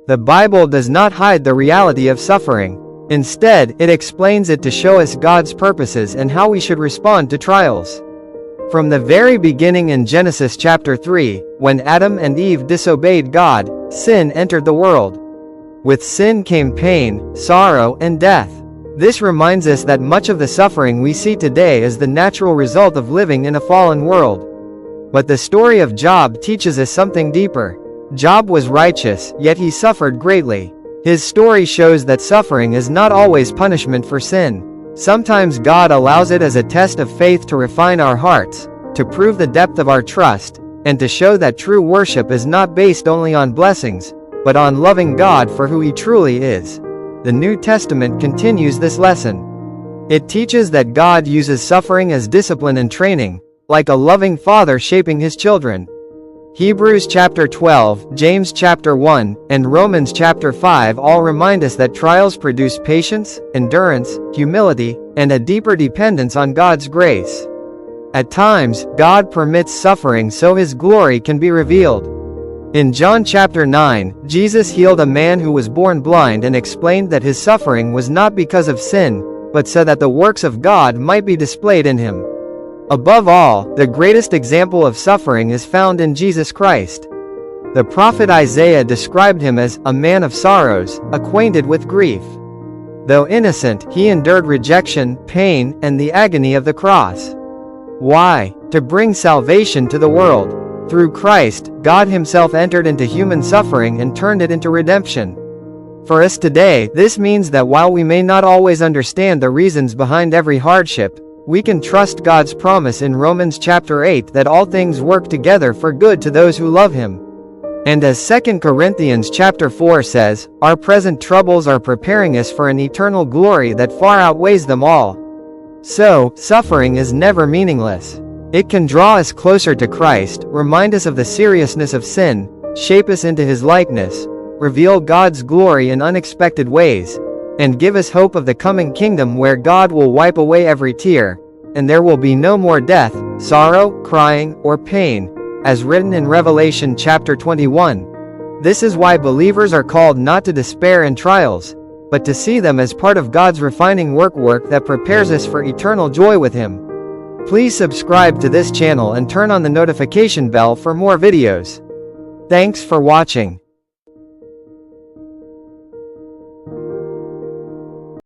The Bible does not hide the reality of suffering. Instead, it explains it to show us God's purposes and how we should respond to trials. From the very beginning in Genesis chapter 3, when Adam and Eve disobeyed God, sin entered the world. With sin came pain, sorrow, and death. This reminds us that much of the suffering we see today is the natural result of living in a fallen world. But the story of Job teaches us something deeper. Job was righteous, yet he suffered greatly. His story shows that suffering is not always punishment for sin. Sometimes God allows it as a test of faith to refine our hearts, to prove the depth of our trust, and to show that true worship is not based only on blessings, but on loving God for who He truly is. The New Testament continues this lesson. It teaches that God uses suffering as discipline and training, like a loving father shaping his children. Hebrews chapter 12, James chapter 1, and Romans chapter 5 all remind us that trials produce patience, endurance, humility, and a deeper dependence on God's grace. At times, God permits suffering so His glory can be revealed. In John chapter 9, Jesus healed a man who was born blind and explained that his suffering was not because of sin, but so that the works of God might be displayed in him. Above all, the greatest example of suffering is found in Jesus Christ. The prophet Isaiah described him as a man of sorrows, acquainted with grief. Though innocent, he endured rejection, pain, and the agony of the cross. Why? To bring salvation to the world. Through Christ, God Himself entered into human suffering and turned it into redemption. For us today, this means that while we may not always understand the reasons behind every hardship, we can trust God's promise in Romans chapter 8 that all things work together for good to those who love Him. And as 2 Corinthians chapter 4 says, our present troubles are preparing us for an eternal glory that far outweighs them all. So, suffering is never meaningless. It can draw us closer to Christ, remind us of the seriousness of sin, shape us into His likeness, reveal God's glory in unexpected ways, and give us hope of the coming kingdom where God will wipe away every tear, and there will be no more death, sorrow, crying, or pain, as written in Revelation chapter 21. This is why believers are called not to despair in trials, but to see them as part of God's refining work that prepares us for eternal joy with Him. Please subscribe to this channel and turn on the notification bell for more videos. Thanks for watching.